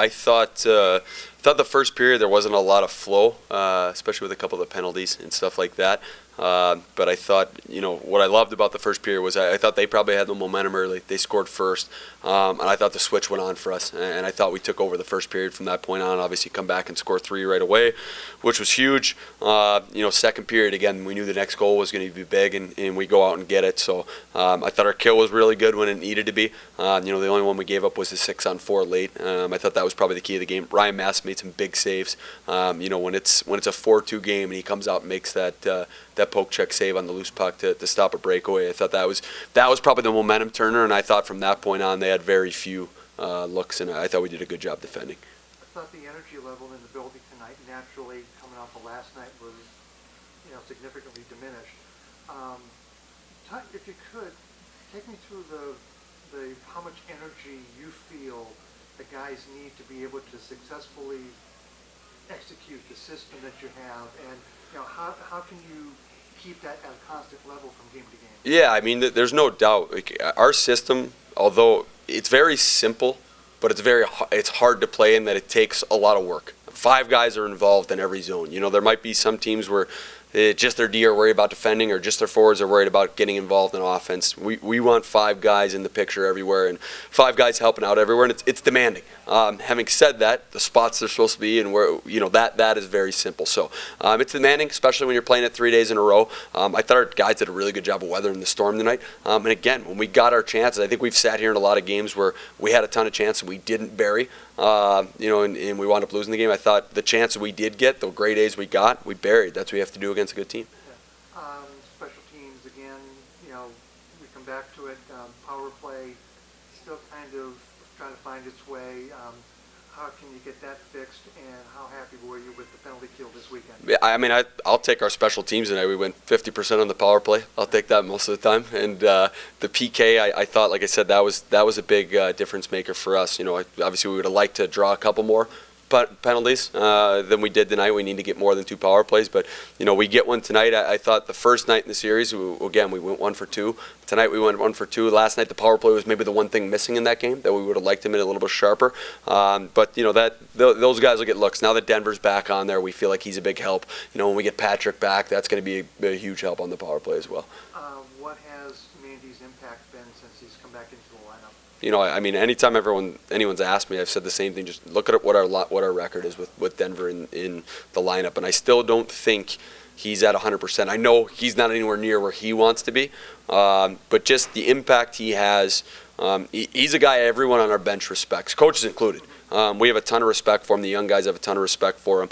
I thought the first period there wasn't a lot of flow, especially with a couple of the penalties and stuff like that. But I thought, what I loved about the first period was I thought they probably had the momentum early. They scored first, and I thought the switch went on for us. And I thought we took over the first period from that point on. Obviously, come back and score 3 right away, which was huge. Second period, again, we knew the next goal was going to be big, and we go out and get it. So I thought our kill was really good when it needed to be. The only one we gave up was the 6-on-4 late. I thought that was probably the key of the game. Ryan Mass made some big saves. When it's a 4-2 game and he comes out and makes that poke check save on the loose puck to stop a breakaway, I thought that was probably the momentum turner. And I thought from that point on they had very few looks, and I thought we did a good job defending. I thought the energy level in the building tonight, naturally coming off of last night, was significantly diminished. If you could take me through the how much energy you feel the guys need to be able to successfully execute the system that you have, and how can you keep that at a constant level from game to game? Yeah, I mean, there's no doubt. Our system, although it's very simple, but it's hard to play in that it takes a lot of work. 5 guys are involved in every zone. There might be some teams where just their D are worried about defending, or just their forwards are worried about getting involved in offense. We want 5 guys in the picture everywhere, and 5 guys helping out everywhere, and it's demanding. Having said that, the spots they're supposed to be in, where that is very simple. So it's demanding, especially when you're playing it 3 days in a row. I thought our guys did a really good job of weathering the storm tonight. And again, when we got our chances, I think we've sat here in a lot of games where we had a ton of chances we didn't bury. And we wound up losing the game. I thought the chances we did get, the great A's we got, we buried. That's what we have to do against a good team. Yeah. Special teams, again, we come back to it. Power play still kind of trying to find its way. How can you get that fixed, and how happy were you with the penalty kill this weekend? Yeah, I mean, I'll take our special teams tonight. We went 50% on the power play. I'll take that most of the time. And the PK, I thought, like I said, that was a big difference maker for us. Obviously we would have liked to draw a couple more penalties than we did tonight. We need to get more than 2 power plays, but we get one tonight. I thought the first night in the series, we went 1 for 2. Tonight we went 1 for 2. Last night the power play was maybe the one thing missing in that game that we would have liked him in a little bit sharper. But those guys will get looks. Now that Denver's back on there, we feel like he's a big help. When we get Patrick back, that's going to be a huge help on the power play as well. What has Mandy's impact been since he's come back into the lineup? I mean, anytime anyone's asked me, I've said the same thing. Just look at what our record is with Denver in the lineup, and I still don't think he's at 100%. I know he's not anywhere near where he wants to be, but just the impact he has. He's a guy everyone on our bench respects, coaches included. We have a ton of respect for him. The young guys have a ton of respect for him.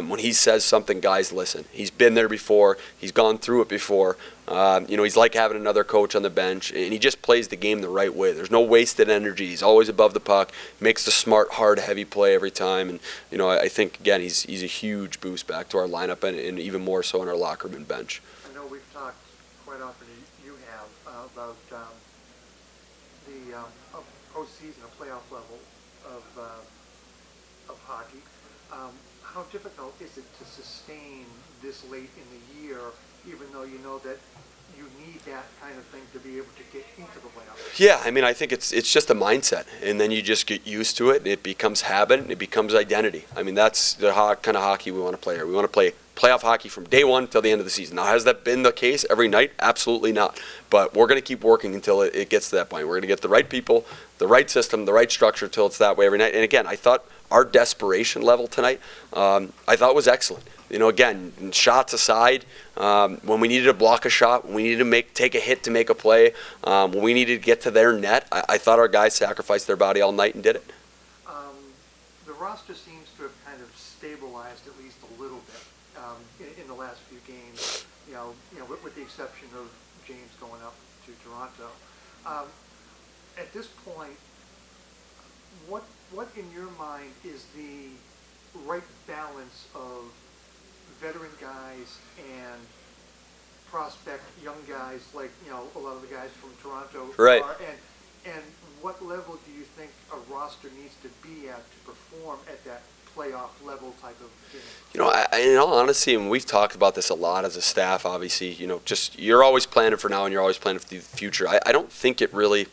When he says something, guys listen. He's been there before. He's gone through it before. He's like having another coach on the bench, and he just plays the game the right way. There's no wasted energy. He's always above the puck, makes the smart, hard, heavy play every time. And, I think, again, he's a huge boost back to our lineup and even more so on our locker room and bench. I know we've talked quite often, you have, about the postseason, a playoff level of hockey. How difficult is it to sustain this late in the year, even though you know that you need that kind of thing to be able to get into the playoffs? Yeah, I mean, I think it's just a mindset, and then you just get used to it. It becomes habit, and it becomes identity. I mean, that's the kind of hockey we want to play here. We want to play playoff hockey from day one till the end of the season. Now, has that been the case every night? Absolutely not. But we're going to keep working until it gets to that point. We're going to get the right people, the right system, the right structure till it's that way every night. And again, I thought our desperation level tonight, I thought was excellent. Again, shots aside, when we needed to block a shot, when we needed to take a hit to make a play, when we needed to get to their net, I thought our guys sacrificed their body all night and did it. The roster seems to have kind of stabilized at least a little bit in the last few games. With the exception of James going up to Toronto. At this point, what in your mind is the right balance of veteran guys and prospect young guys like a lot of the guys from Toronto right. are, and what level do you think a roster needs to be at to perform at that playoff level type of game? In all honesty, and we've talked about this a lot as a staff, obviously, just you're always planning for now and you're always planning for the future. I don't think it really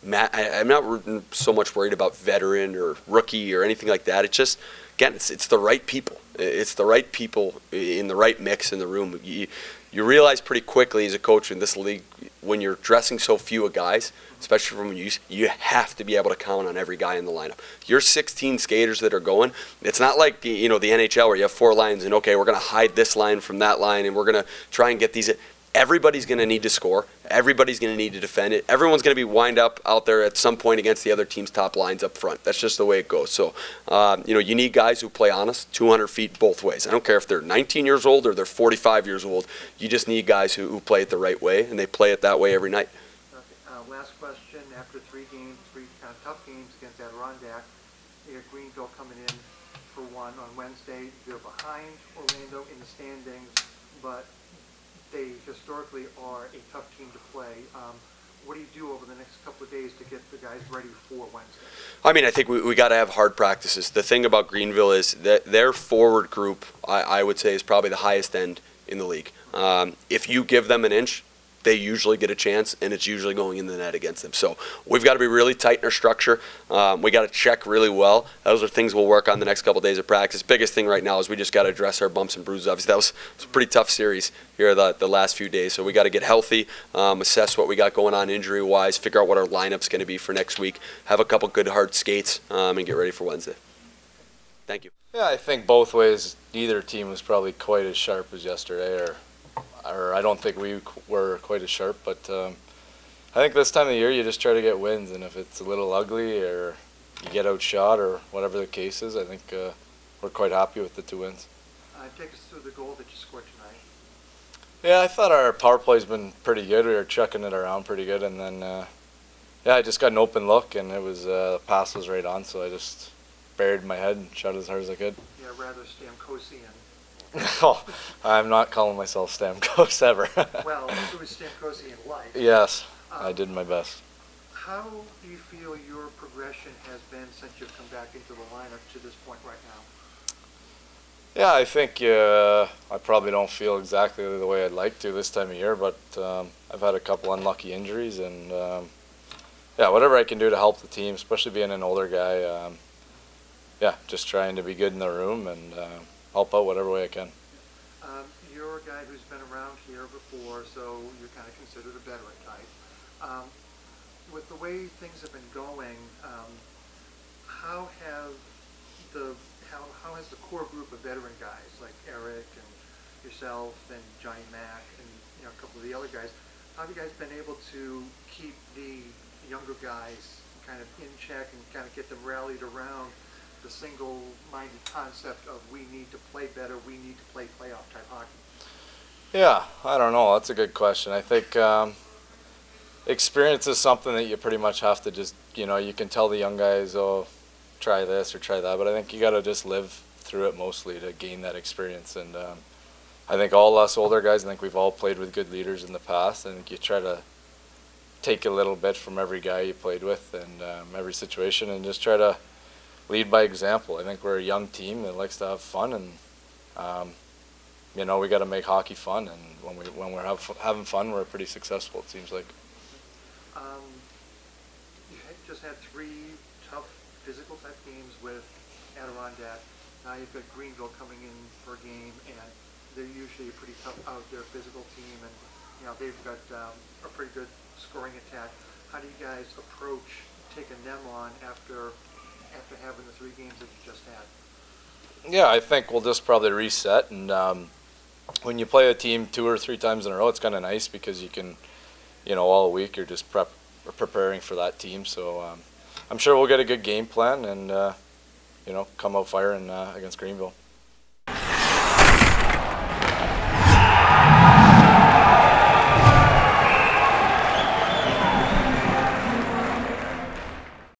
I'm not so much worried about veteran or rookie or anything like that. It's just, again, it's the right people. It's the right people in the right mix in the room. You realize pretty quickly as a coach in this league, when you're dressing so few guys, especially from you have to be able to count on every guy in the lineup. Your 16 skaters that are going, it's not like the NHL where you have 4 lines and, okay, we're going to hide this line from that line and we're going to try and get these. Everybody's going to need to score. Everybody's going to need to defend it. Everyone's going to be wind up out there at some point against the other team's top lines up front. That's just the way it goes. So, you need guys who play honest, 200 feet both ways. I don't care if they're 19 years old or they're 45 years old. You just need guys who play it the right way, and they play it that way every night. Okay. Last question. After 3 games, 3 kind of tough games against Adirondack, you got Greenville coming in for one on Wednesday. They're behind Orlando in the standings, but they historically are a tough team to play. What do you do over the next couple of days to get the guys ready for Wednesday? I mean, I think we got to have hard practices. The thing about Greenville is that their forward group, I would say, is probably the highest end in the league. If you give them an inch, they usually get a chance, and it's usually going in the net against them. So we've got to be really tight in our structure. We got to check really well. Those are things we'll work on the next couple of days of practice. Biggest thing right now is we just got to address our bumps and bruises. Obviously, that was a pretty tough series here the last few days. So we got to get healthy, assess what we got going on injury-wise, figure out what our lineup's going to be for next week, have a couple good hard skates, and get ready for Wednesday. Thank you. Yeah, I think both ways, neither team was probably quite as sharp as yesterday, or I don't think we were quite as sharp, but I think this time of the year you just try to get wins, and if it's a little ugly or you get outshot or whatever the case is, I think we're quite happy with the 2 wins. Take us through the goal that you scored tonight. Yeah, I thought our power play's been pretty good. We were chucking it around pretty good, and then I just got an open look, and it was the pass was right on, so I just buried my head and shot as hard as I could. Yeah, rather Stamkosian. Oh, I'm not calling myself Stamkos ever. Well, it was Stamkosian life. Yes, I did my best. How do you feel your progression has been since you've come back into the lineup to this point right now? Yeah, I think I probably don't feel exactly the way I'd like to this time of year, but I've had a couple unlucky injuries, and whatever I can do to help the team, especially being an older guy, just trying to be good in the room and help out whatever way I can. You're a guy who's been around here before, so you're kind of considered a veteran type. With the way things have been going, how has the core group of veteran guys like Eric and yourself and Johnny Mack and a couple of the other guys, how have you guys been able to keep the younger guys kind of in check and kind of get them rallied around the single-minded concept of we need to play better, we need to play playoff-type hockey? Yeah, I don't know. That's a good question. I think experience is something that you pretty much have to just, you can tell the young guys, oh, try this or try that, but I think you got to just live through it mostly to gain that experience. And I think all us older guys, I think we've all played with good leaders in the past, and you try to take a little bit from every guy you played with and every situation and just try to lead by example. I think we're a young team that likes to have fun, and we got to make hockey fun. And when we're having fun, we're pretty successful. It seems like. You just had 3 tough physical type games with Adirondack. Now you've got Greenville coming in for a game, and they're usually a pretty tough out there physical team, and they've got a pretty good scoring attack. How do you guys approach taking them on after having the 3 games that you just had? Yeah, I think we'll just probably reset, and when you play a team 2 or 3 times in a row, it's kind of nice because you can, all week you're just preparing for that team. So I'm sure we'll get a good game plan and, come out firing against Greenville.